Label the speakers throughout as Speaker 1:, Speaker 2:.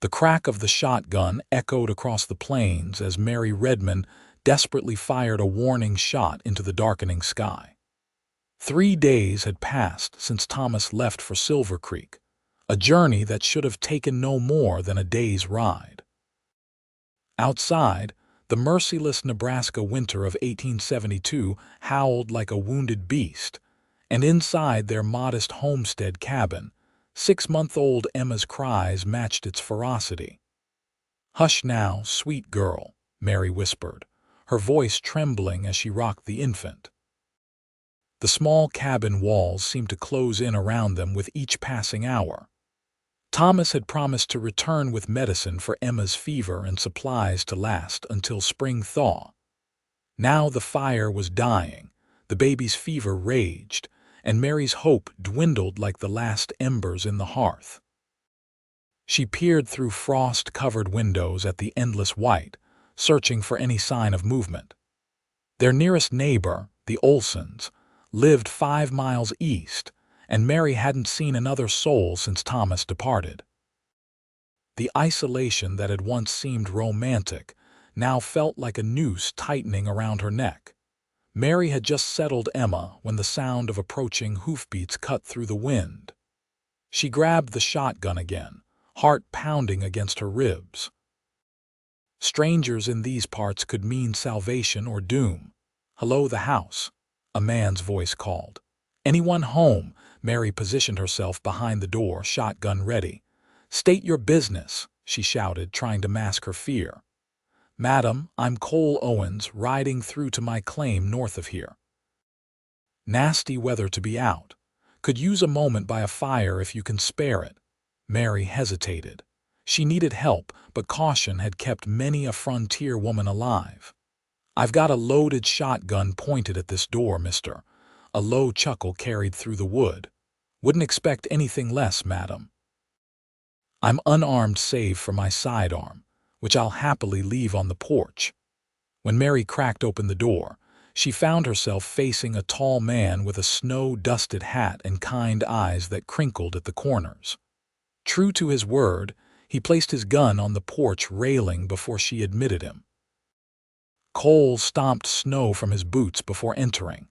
Speaker 1: The crack of the shotgun echoed across the plains as Mary Redmond desperately fired a warning shot into the darkening sky. 3 days had passed since Thomas left for Silver Creek, a journey that should have taken no more than a day's ride. Outside, the merciless Nebraska winter of 1872 howled like a wounded beast, and inside their modest homestead cabin, 6-month-old Emma's cries matched its ferocity. "Hush now, sweet girl," Mary whispered, her voice trembling as she rocked the infant. The small cabin walls seemed to close in around them with each passing hour. Thomas had promised to return with medicine for Emma's fever and supplies to last until spring thaw. Now the fire was dying, the baby's fever raged, and Mary's hope dwindled like the last embers in the hearth. She peered through frost-covered windows at the endless white, searching for any sign of movement. Their nearest neighbor, the Olsons, lived 5 miles east, and Mary hadn't seen another soul since Thomas departed. The isolation that had once seemed romantic now felt like a noose tightening around her neck. Mary had just settled Emma when the sound of approaching hoofbeats cut through the wind. She grabbed the shotgun again, heart pounding against her ribs. Strangers in these parts could mean salvation or doom. "Hello, the house," a man's voice called. "Anyone home?" Mary positioned herself behind the door, shotgun ready. "State your business," she shouted, trying to mask her fear. "Madam, I'm Cole Owens, riding through to my claim north of here. Nasty weather to be out. Could use a moment by a fire if you can spare it." Mary hesitated. She needed help, but caution had kept many a frontier woman alive. "I've got a loaded shotgun pointed at this door, mister." A low chuckle carried through the wood. "Wouldn't expect anything less, madam. I'm unarmed save for my sidearm, which I'll happily leave on the porch." When Mary cracked open the door, she found herself facing a tall man with a snow-dusted hat and kind eyes that crinkled at the corners. True to his word, he placed his gun on the porch railing before she admitted him. Cole stomped snow from his boots before entering.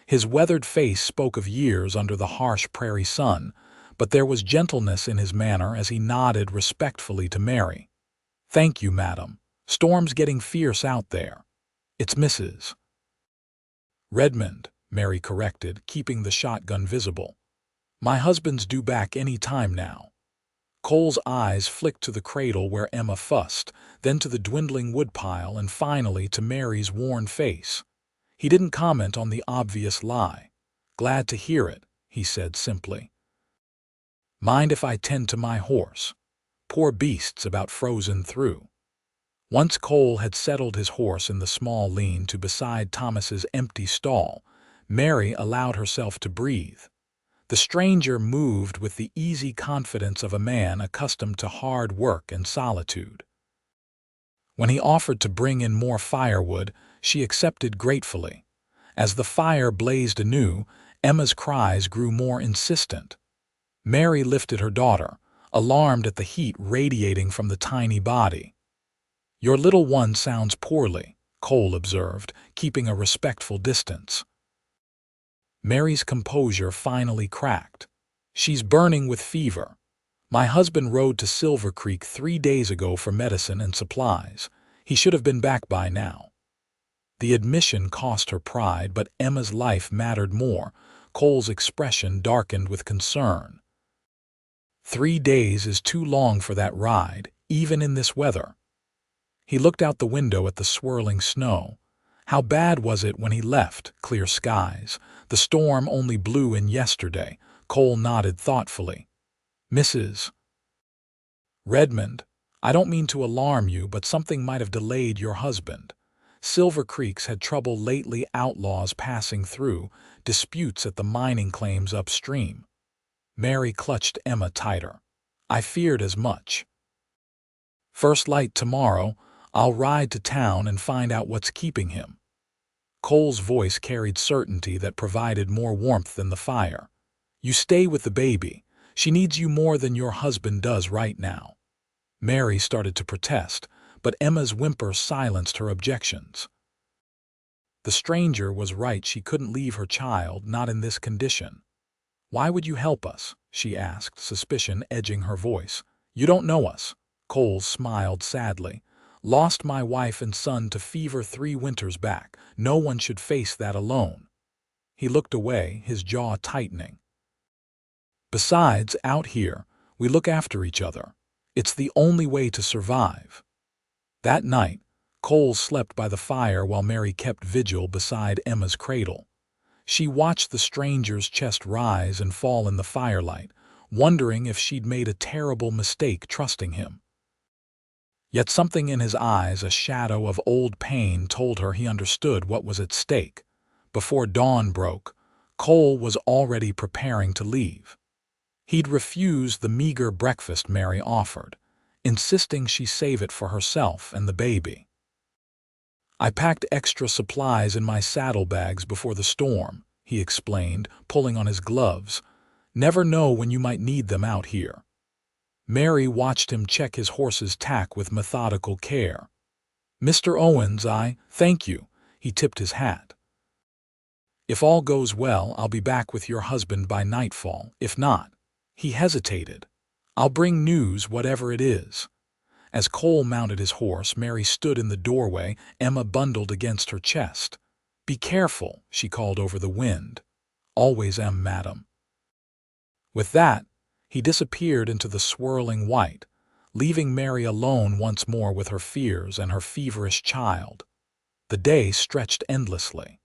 Speaker 1: His weathered face spoke of years under the harsh prairie sun, but there was gentleness in his manner as he nodded respectfully to Mary. "Thank you, madam. Storm's getting fierce out there. It's Mrs. Redmond," Mary corrected, keeping the shotgun visible. "My husband's due back any time now." Cole's eyes flicked to the cradle where Emma fussed, then to the dwindling woodpile, and finally to Mary's worn face. He didn't comment on the obvious lie. "Glad to hear it," he said simply. "Mind if I tend to my horse? Poor beast's about frozen through." Once Cole had settled his horse in the small lean-to beside Thomas's empty stall, Mary allowed herself to breathe. The stranger moved with the easy confidence of a man accustomed to hard work and solitude. When he offered to bring in more firewood, she accepted gratefully. As the fire blazed anew, Emma's cries grew more insistent. Mary lifted her daughter, alarmed at the heat radiating from the tiny body. "Your little one sounds poorly," Cole observed, keeping a respectful distance. Mary's composure finally cracked. "She's burning with fever. My husband rode to Silver Creek 3 days ago for medicine and supplies. He should have been back by now." The admission cost her pride, but Emma's life mattered more. Cole's expression darkened with concern. 3 days is too long for that ride, even in this weather." He looked out the window at the swirling snow. How bad was it when he left? Clear skies. The storm only blew in yesterday. Cole nodded thoughtfully. "Mrs. Redmond, I don't mean to alarm you, but something might have delayed your husband. Silver Creek's had trouble lately, outlaws passing through, disputes at the mining claims upstream." Mary clutched Emma tighter. "I feared as much. First light tomorrow, I'll ride to town and find out what's keeping him." Cole's voice carried certainty that provided more warmth than the fire. "You stay with the baby. She needs you more than your husband does right now." Mary started to protest, but Emma's whimper silenced her objections. The stranger was right, she couldn't leave her child, not in this condition. "Why would you help us?" she asked, suspicion edging her voice. "You don't know us." Cole smiled sadly. "Lost my wife and son to fever 3 winters back. No one should face that alone." He looked away, his jaw tightening. "Besides, out here, we look after each other. It's the only way to survive." That night, Cole slept by the fire while Mary kept vigil beside Emma's cradle. She watched the stranger's chest rise and fall in the firelight, wondering if she'd made a terrible mistake trusting him. Yet something in his eyes, a shadow of old pain, told her he understood what was at stake. Before dawn broke, Cole was already preparing to leave. He'd refused the meager breakfast Mary offered, insisting she save it for herself and the baby. "I packed extra supplies in my saddlebags before the storm," he explained, pulling on his gloves. "Never know when you might need them out here." Mary watched him check his horse's tack with methodical care. "Mr. Owens, thank you." He tipped his hat. "If all goes well, I'll be back with your husband by nightfall. If not—" He hesitated. "I'll bring news, whatever it is." As Cole mounted his horse, Mary stood in the doorway, Emma bundled against her chest. "Be careful," she called over the wind. "Always am, madam." With that, he disappeared into the swirling white, leaving Mary alone once more with her fears and her feverish child. The day stretched endlessly.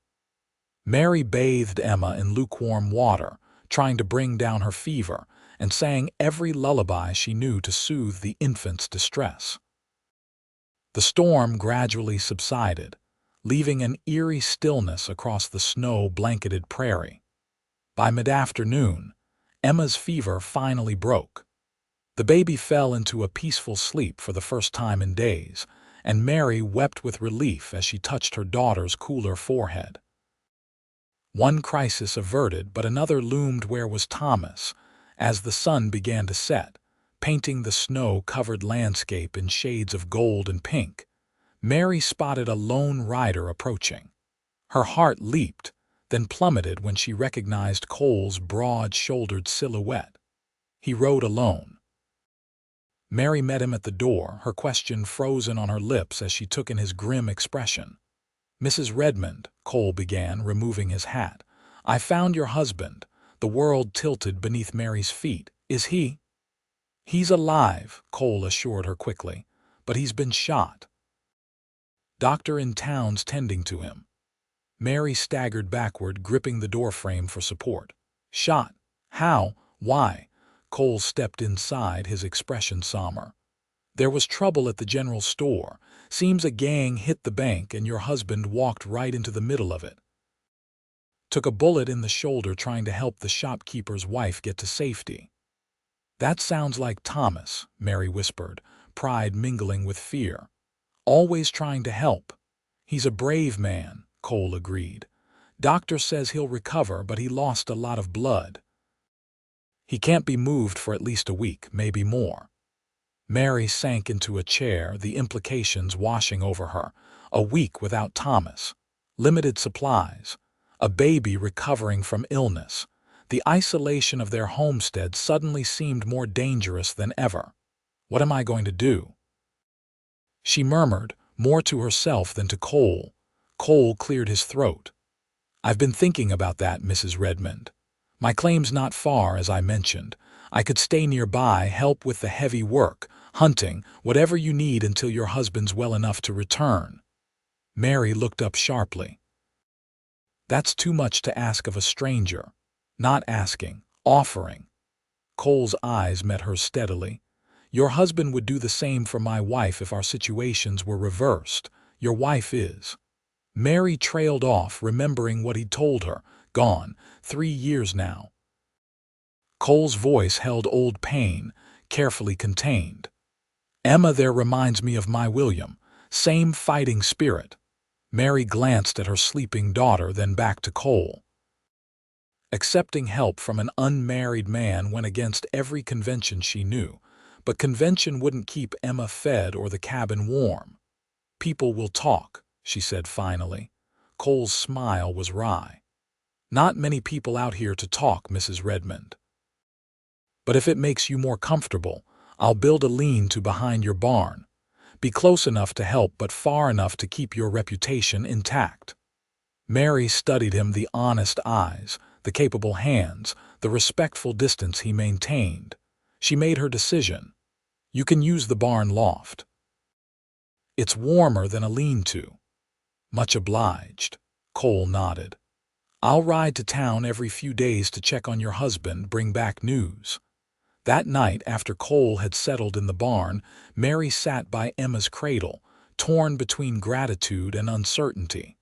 Speaker 1: Mary bathed Emma in lukewarm water, trying to bring down her fever, and sang every lullaby she knew to soothe the infant's distress. The storm gradually subsided, leaving an eerie stillness across the snow-blanketed prairie. By mid-afternoon, Emma's fever finally broke. The baby fell into a peaceful sleep for the first time in days, and Mary wept with relief as she touched her daughter's cooler forehead. One crisis averted, but another loomed where was Thomas, as the sun began to set, painting the snow-covered landscape in shades of gold and pink. Mary spotted a lone rider approaching. Her heart leaped, then plummeted when she recognized Cole's broad-shouldered silhouette. He rode alone. Mary met him at the door, her question frozen on her lips as she took in his grim expression. "Mrs. Redmond," Cole began, removing his hat, "I found your husband." The world tilted beneath Mary's feet. "Is he—" "He's alive," Cole assured her quickly, "but he's been shot. Doctor in town's tending to him." Mary staggered backward, gripping the doorframe for support. "Shot? How? Why?" Cole stepped inside, his expression somber. "There was trouble at the general store. Seems a gang hit the bank and your husband walked right into the middle of it. Took a bullet in the shoulder trying to help the shopkeeper's wife get to safety." "That sounds like Thomas," Mary whispered, pride mingling with fear. "Always trying to help." "He's a brave man," Cole agreed. "Doctor says he'll recover, but he lost a lot of blood. He can't be moved for at least a week, maybe more." Mary sank into a chair, the implications washing over her. A week without Thomas. Limited supplies. A baby recovering from illness. The isolation of their homestead suddenly seemed more dangerous than ever. "What am I going to do?" she murmured, more to herself than to Cole. Cole cleared his throat. "I've been thinking about that, Mrs. Redmond. My claim's not far, as I mentioned. I could stay nearby, help with the heavy work, hunting, whatever you need until your husband's well enough to return." Mary looked up sharply. "That's too much to ask of a stranger." "Not asking, offering." Cole's eyes met hers steadily. "Your husband would do the same for my wife if our situations were reversed. Your wife is—" Mary trailed off, remembering what he'd told her. Gone, 3 years now. Cole's voice held old pain, carefully contained. "Emma there reminds me of my William. Same fighting spirit." Mary glanced at her sleeping daughter, then back to Cole. Accepting help from an unmarried man went against every convention she knew, But convention wouldn't keep Emma fed or the cabin warm. "People will talk," she said finally. Cole's smile was wry. "Not many people out here to talk, Mrs. Redmond. But if it makes you more comfortable, I'll build a lean-to behind your barn. Be close enough to help but far enough to keep your reputation intact." Mary studied him, the honest eyes, the capable hands, the respectful distance he maintained. She made her decision. "You can use the barn loft. It's warmer than a lean-to." "Much obliged." Cole nodded. "I'll ride to town every few days to check on your husband, bring back news." That night, after Cole had settled in the barn, Mary sat by Emma's cradle, torn between gratitude and uncertainty.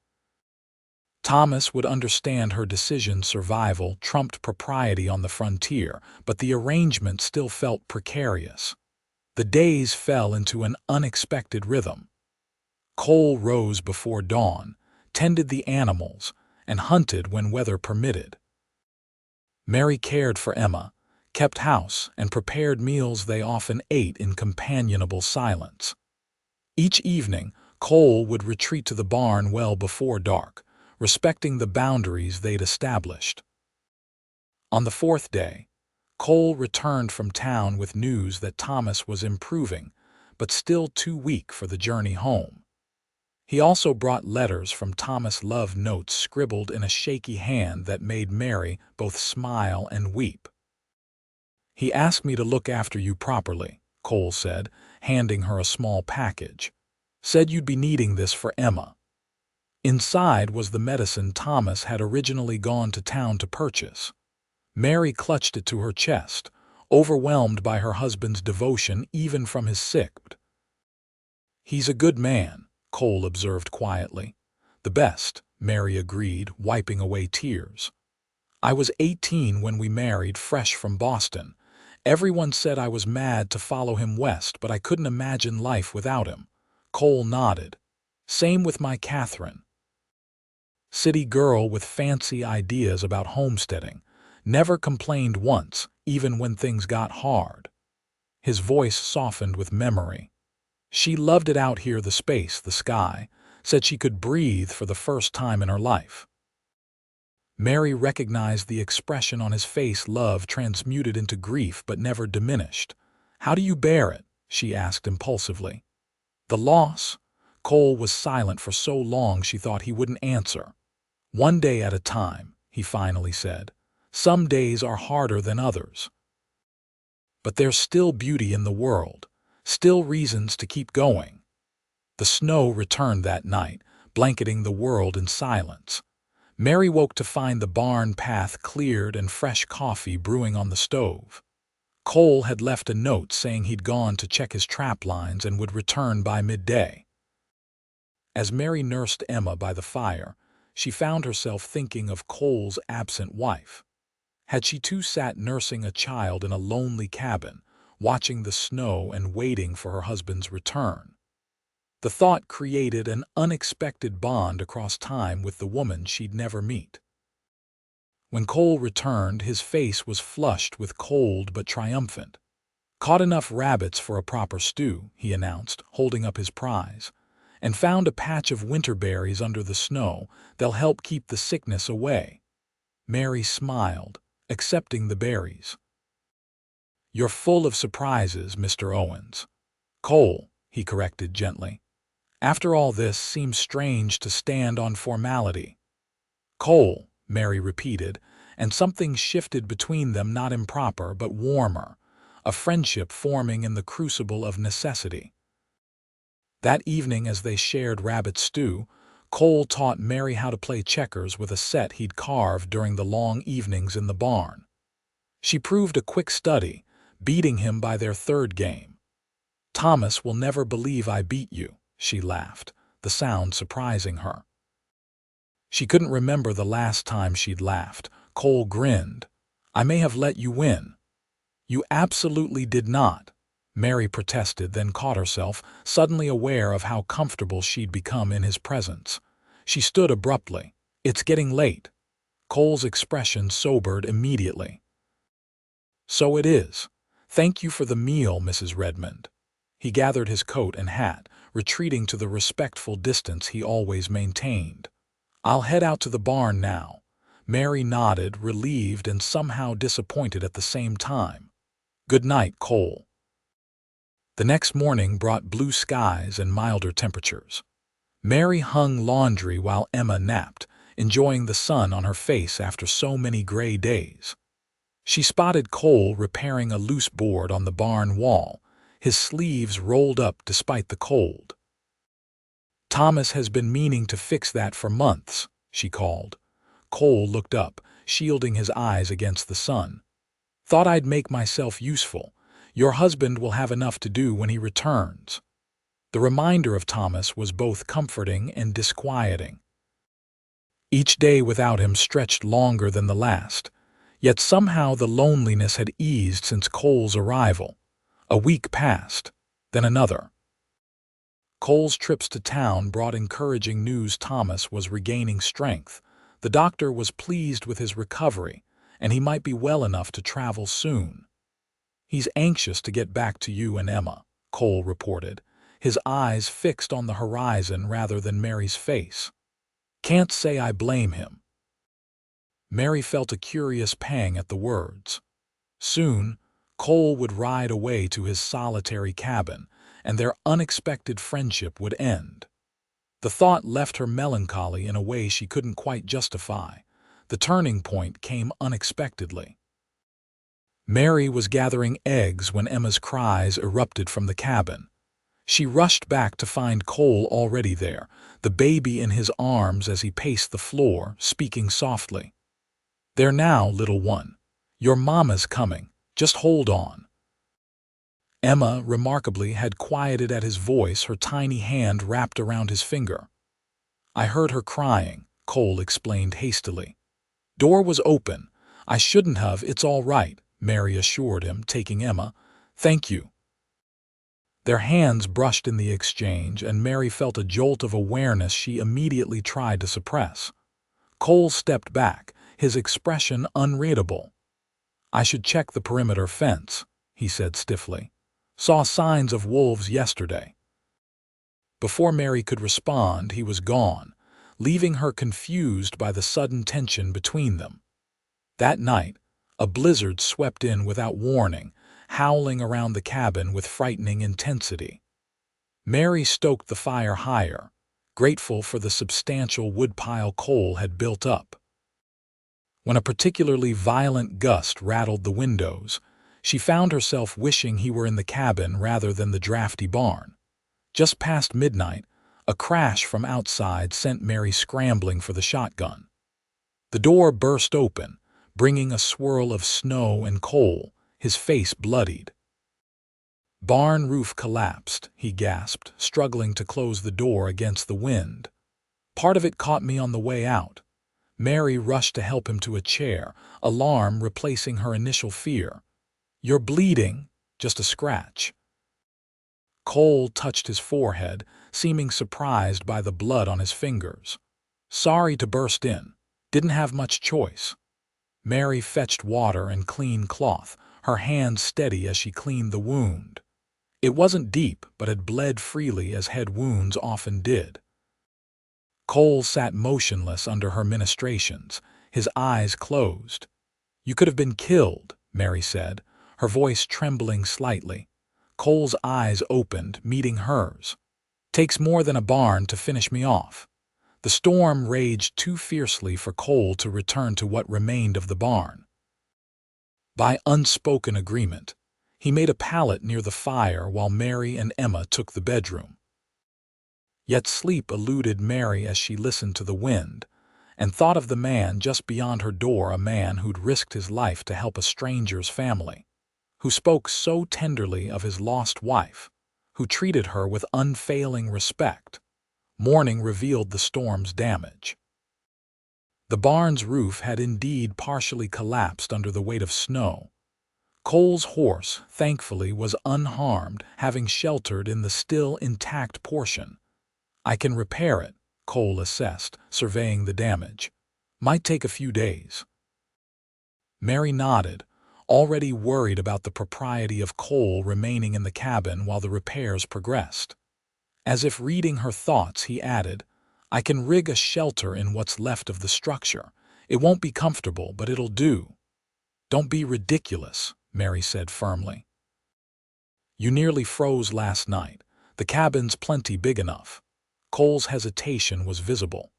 Speaker 1: Thomas would understand her decision. Survival trumped propriety on the frontier, but the arrangement still felt precarious. The days fell into an unexpected rhythm. Cole rose before dawn, tended the animals, and hunted when weather permitted. Mary cared for Emma, kept house, and prepared meals they often ate in companionable silence. Each evening, Cole would retreat to the barn well before dark, respecting the boundaries they'd established. On the fourth day, Cole returned from town with news that Thomas was improving, but still too weak for the journey home. He also brought letters from Thomas, love notes scribbled in a shaky hand that made Mary both smile and weep. "He asked me to look after you properly," Cole said, handing her a small package. "Said you'd be needing this for Emma." Inside was the medicine Thomas had originally gone to town to purchase. Mary clutched it to her chest, overwhelmed by her husband's devotion even from his sick. "He's a good man," Cole observed quietly. "The best," Mary agreed, wiping away tears. "I was 18 when we married, fresh from Boston. Everyone said I was mad to follow him west, but I couldn't imagine life without him." Cole nodded. "Same with my Catherine. City girl with fancy ideas about homesteading. Never complained once, even when things got hard." His voice softened with memory. "She loved it out here, the space, the sky. Said she could breathe for the first time in her life." Mary recognized the expression on his face, love transmuted into grief but never diminished. "How do you bear it?" she asked impulsively. "The loss?" Cole was silent for so long she thought he wouldn't answer. "One day at a time," he finally said. "Some days are harder than others. But there's still beauty in the world, still reasons to keep going." The snow returned that night, blanketing the world in silence. Mary woke to find the barn path cleared and fresh coffee brewing on the stove. Cole had left a note saying he'd gone to check his trap lines and would return by midday. As Mary nursed Emma by the fire, she found herself thinking of Cole's absent wife. Had she too sat nursing a child in a lonely cabin, watching the snow and waiting for her husband's return? The thought created an unexpected bond across time with the woman she'd never meet. When Cole returned, his face was flushed with cold but triumphant. "Caught enough rabbits for a proper stew," he announced, holding up his prize. "And found a patch of winter berries under the snow. They'll help keep the sickness away." Mary smiled, accepting the berries. "You're full of surprises, Mr. Owens." "Cole," he corrected gently. "After all this, seems strange to stand on formality." "Cole," Mary repeated, and something shifted between them, not improper but warmer, a friendship forming in the crucible of necessity. That evening, as they shared rabbit stew, Cole taught Mary how to play checkers with a set he'd carved during the long evenings in the barn. She proved a quick study, beating him by their third game. "Thomas will never believe I beat you," she laughed, the sound surprising her. She couldn't remember the last time she'd laughed. Cole grinned. "I may have let you win." "You absolutely did not," Mary protested, then caught herself, suddenly aware of how comfortable she'd become in his presence. She stood abruptly. "It's getting late." Cole's expression sobered immediately. "So it is. "Thank you for the meal, Mrs. Redmond." He gathered his coat and hat, retreating to the respectful distance he always maintained. "I'll head out to the barn now." Mary nodded, relieved and somehow disappointed at the same time. "Good night, Cole." The next morning brought blue skies and milder temperatures. Mary hung laundry while Emma napped, enjoying the sun on her face after so many gray days. She spotted Cole repairing a loose board on the barn wall, his sleeves rolled up despite the cold. "Thomas has been meaning to fix that for months," she called. Cole looked up, shielding his eyes against the sun. "Thought I'd make myself useful. Your husband will have enough to do when he returns." The reminder of Thomas was both comforting and disquieting. Each day without him stretched longer than the last, yet somehow the loneliness had eased since Cole's arrival. A week passed, then another. Cole's trips to town brought encouraging news. Thomas was regaining strength. The doctor was pleased with his recovery, and he might be well enough to travel soon. "He's anxious to get back to you and Emma," Cole reported, his eyes fixed on the horizon rather than Mary's face. "Can't say I blame him." Mary felt a curious pang at the words. Soon, Cole would ride away to his solitary cabin, and their unexpected friendship would end. The thought left her melancholy in a way she couldn't quite justify. The turning point came unexpectedly. Mary was gathering eggs when Emma's cries erupted from the cabin. She rushed back to find Cole already there, the baby in his arms as he paced the floor, speaking softly. "There now, little one. Your mama's coming. Just hold on." Emma, remarkably, had quieted at his voice, her tiny hand wrapped around his finger. "I heard her crying," Cole explained hastily. "Door was open. I shouldn't have. It's all right," Mary assured him, taking Emma. "Thank you." Their hands brushed in the exchange, and Mary felt a jolt of awareness she immediately tried to suppress. Cole stepped back, his expression unreadable. "I should check the perimeter fence," he said stiffly. "Saw signs of wolves yesterday." Before Mary could respond, he was gone, leaving her confused by the sudden tension between them. That night, a blizzard swept in without warning, howling around the cabin with frightening intensity. Mary stoked the fire higher, grateful for the substantial woodpile Cole had built up. When a particularly violent gust rattled the windows, she found herself wishing he were in the cabin rather than the drafty barn. Just past midnight, a crash from outside sent Mary scrambling for the shotgun. The door burst open, bringing a swirl of snow and Cole, his face bloodied. "Barn roof collapsed," he gasped, struggling to close the door against the wind. "Part of it caught me on the way out." Mary rushed to help him to a chair, alarm replacing her initial fear. "You're bleeding." "Just a scratch." Cole touched his forehead, seeming surprised by the blood on his fingers. "Sorry to burst in. Didn't have much choice." Mary fetched water and clean cloth, her hands steady as she cleaned the wound. It wasn't deep, but had bled freely as head wounds often did. Cole sat motionless under her ministrations, his eyes closed. "You could have been killed," Mary said, her voice trembling slightly. Cole's eyes opened, meeting hers. "Takes more than a barn to finish me off." The storm raged too fiercely for Cole to return to what remained of the barn. By unspoken agreement, he made a pallet near the fire while Mary and Emma took the bedroom. Yet sleep eluded Mary as she listened to the wind, and thought of the man just beyond her door, a man who'd risked his life to help a stranger's family, who spoke so tenderly of his lost wife, who treated her with unfailing respect. Morning revealed the storm's damage. The barn's roof had indeed partially collapsed under the weight of snow. Cole's horse, thankfully, was unharmed, having sheltered in the still intact portion. "I can repair it," Cole assessed, surveying the damage. "Might take a few days." Mary nodded, already worried about the propriety of Cole remaining in the cabin while the repairs progressed. As if reading her thoughts, he added, "I can rig a shelter in what's left of the structure. It won't be comfortable, but it'll do." "Don't be ridiculous," Mary said firmly. "You nearly froze last night. The cabin's plenty big enough." Cole's hesitation was visible.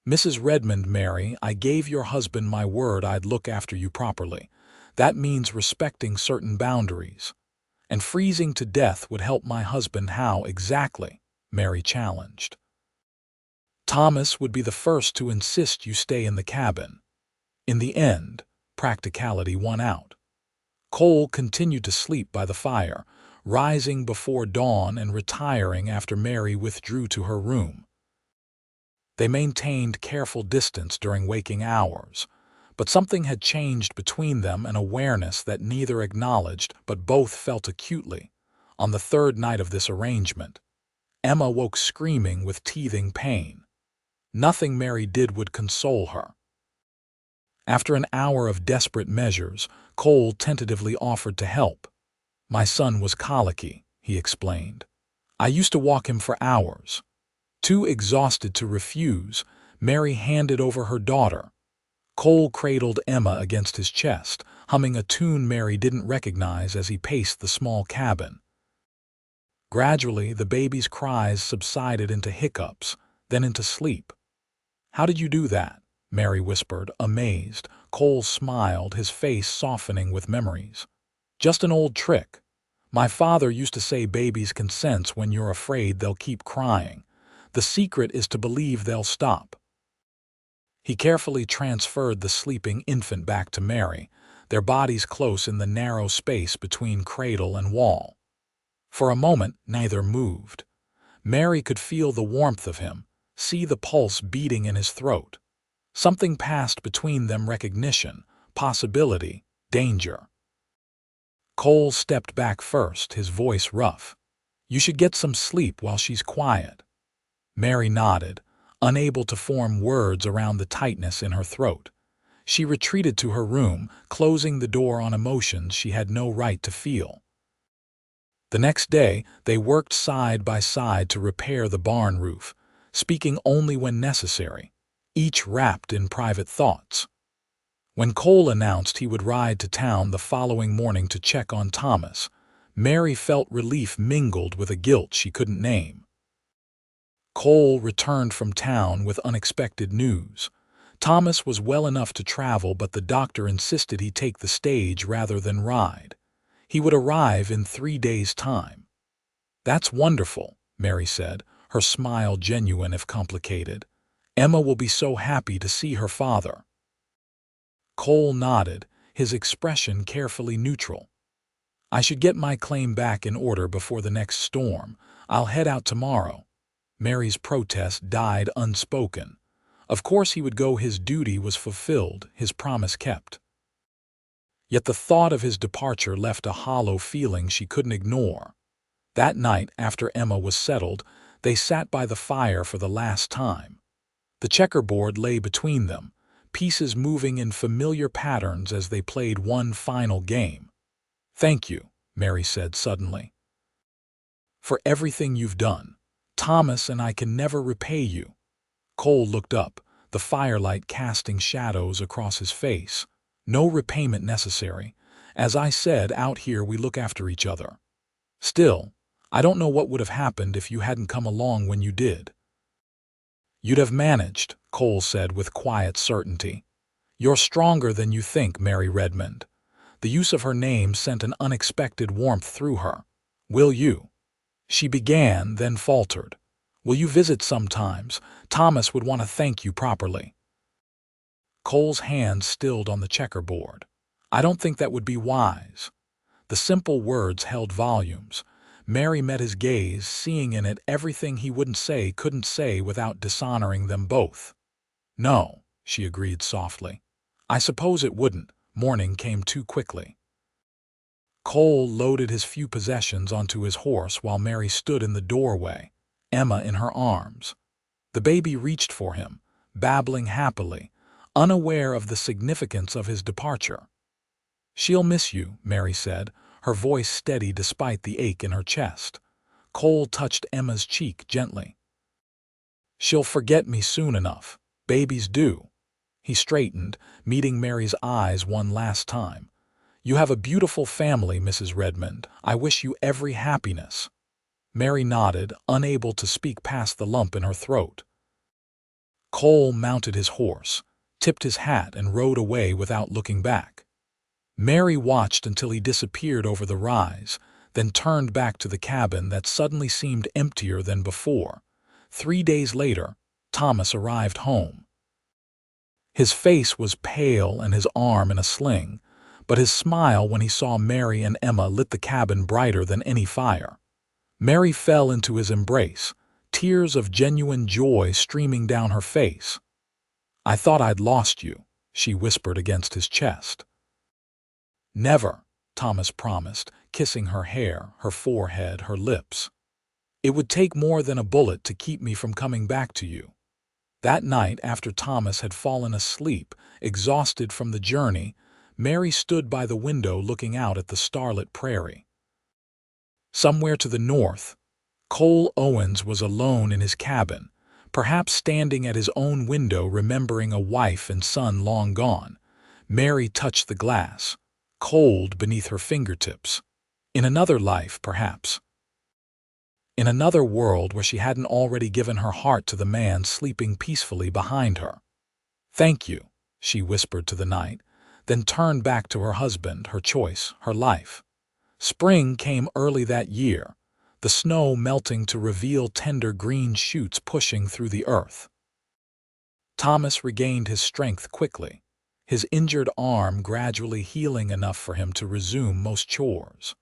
Speaker 1: "Mrs. Redmond, Mary, I gave your husband my word I'd look after you properly. That means respecting certain boundaries. And freezing to death would help my husband how exactly?" Mary challenged. "Thomas would be the first to insist you stay in the cabin." In the end, practicality won out. Cole continued to sleep by the fire, rising before dawn and retiring after Mary withdrew to her room. They maintained careful distance during waking hours, but something had changed between them, an awareness that neither acknowledged but both felt acutely. On the third night of this arrangement, Emma woke screaming with teething pain. Nothing Mary did would console her. After an hour of desperate measures, Cole tentatively offered to help. "My son was colicky," he explained. "I used to walk him for hours." Too exhausted to refuse, Mary handed over her daughter. Cole cradled Emma against his chest, humming a tune Mary didn't recognize as he paced the small cabin. Gradually, the baby's cries subsided into hiccups, then into sleep. "How did you do that?" Mary whispered, amazed. Cole smiled, his face softening with memories. "Just an old trick. My father used to say babies can sense when you're afraid they'll keep crying. The secret is to believe they'll stop." He carefully transferred the sleeping infant back to Mary, their bodies close in the narrow space between cradle and wall. For a moment, neither moved. Mary could feel the warmth of him, see the pulse beating in his throat. Something passed between them: recognition, possibility, danger. Cole stepped back first, his voice rough. "You should get some sleep while she's quiet." Mary nodded, unable to form words around the tightness in her throat. She retreated to her room, closing the door on emotions she had no right to feel. The next day, they worked side by side to repair the barn roof, speaking only when necessary, each wrapped in private thoughts. When Cole announced he would ride to town the following morning to check on Thomas, Mary felt relief mingled with a guilt she couldn't name. Cole returned from town with unexpected news. Thomas was well enough to travel, but the doctor insisted he take the stage rather than ride. He would arrive in 3 days' time. "That's wonderful," Mary said, her smile genuine if complicated. "Emma will be so happy to see her father." Cole nodded, his expression carefully neutral. "I should get my claim back in order before the next storm. I'll head out tomorrow." Mary's protest died unspoken. Of course he would go, his duty was fulfilled, his promise kept. Yet the thought of his departure left a hollow feeling she couldn't ignore. That night, after Emma was settled, they sat by the fire for the last time. The checkerboard lay between them, pieces moving in familiar patterns as they played one final game. "Thank you," Mary said suddenly, "for everything you've done. Thomas and I can never repay you." Cole looked up, the firelight casting shadows across his face. "No repayment necessary. As I said, out here we look after each other. Still, I don't know what would have happened if you hadn't come along when you did." "You'd have managed," Cole said with quiet certainty. "You're stronger than you think, Mary Redmond." The use of her name sent an unexpected warmth through her. "Will you?" she began, then faltered. "Will you visit sometimes? Thomas would want to thank you properly." Cole's hand stilled on the checkerboard. "I don't think that would be wise." The simple words held volumes. Mary met his gaze, seeing in it everything he couldn't say without dishonoring them both. "No," she agreed softly. "I suppose it wouldn't." Morning came too quickly. Cole loaded his few possessions onto his horse while Mary stood in the doorway, Emma in her arms. The baby reached for him, babbling happily, unaware of the significance of his departure. "She'll miss you," Mary said, her voice steady despite the ache in her chest. Cole touched Emma's cheek gently. "She'll forget me soon enough. Babies do." He straightened, meeting Mary's eyes one last time. "You have a beautiful family, Mrs. Redmond. I wish you every happiness." Mary nodded, unable to speak past the lump in her throat. Cole mounted his horse, tipped his hat, and rode away without looking back. Mary watched until he disappeared over the rise, then turned back to the cabin that suddenly seemed emptier than before. 3 days later, Thomas arrived home. His face was pale and his arm in a sling, but his smile when he saw Mary and Emma lit the cabin brighter than any fire. Mary fell into his embrace, tears of genuine joy streaming down her face. "I thought I'd lost you," she whispered against his chest. "Never," Thomas promised, kissing her hair, her forehead, her lips. "It would take more than a bullet to keep me from coming back to you." That night, after Thomas had fallen asleep, exhausted from the journey, Mary stood by the window looking out at the starlit prairie. Somewhere to the north, Cole Owens was alone in his cabin, perhaps standing at his own window remembering a wife and son long gone. Mary touched the glass, cold beneath her fingertips. In another life, perhaps. In another world where she hadn't already given her heart to the man sleeping peacefully behind her. "Thank you," she whispered to the night, then turned back to her husband, her choice, her life. Spring came early that year, the snow melting to reveal tender green shoots pushing through the earth. Thomas regained his strength quickly, his injured arm gradually healing enough for him to resume most chores.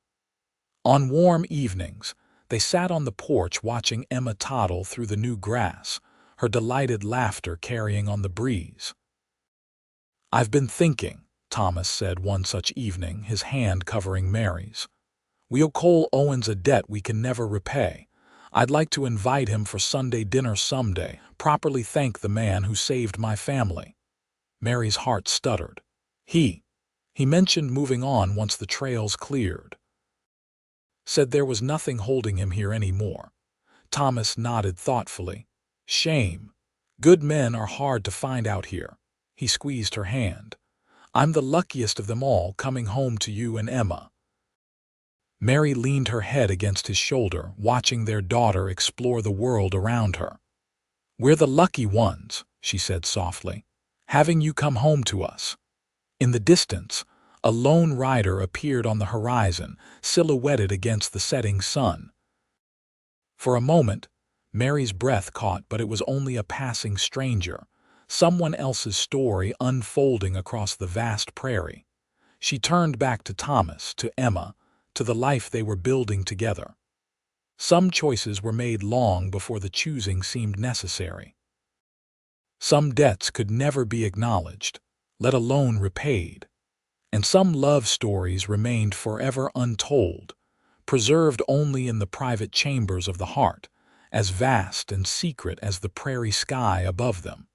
Speaker 1: On warm evenings, they sat on the porch watching Emma toddle through the new grass, her delighted laughter carrying on the breeze. "I've been thinking," Thomas said one such evening, his hand covering Mary's. "We owe Cole Owens a debt we can never repay. I'd like to invite him for Sunday dinner someday, properly thank the man who saved my family." Mary's heart stuttered. He mentioned moving on once the trails cleared. Said there was nothing holding him here anymore. Thomas nodded thoughtfully. "Shame. Good men are hard to find out here." He squeezed her hand. "I'm the luckiest of them all coming home to you and Emma." Mary leaned her head against his shoulder, watching their daughter explore the world around her. "We're the lucky ones," she said softly, "having you come home to us." In the distance, a lone rider appeared on the horizon, silhouetted against the setting sun. For a moment, Mary's breath caught, but it was only a passing stranger, someone else's story unfolding across the vast prairie. She turned back to Thomas, to Emma, to the life they were building together. Some choices were made long before the choosing seemed necessary. Some debts could never be acknowledged, let alone repaid. And some love stories remained forever untold, preserved only in the private chambers of the heart, as vast and secret as the prairie sky above them.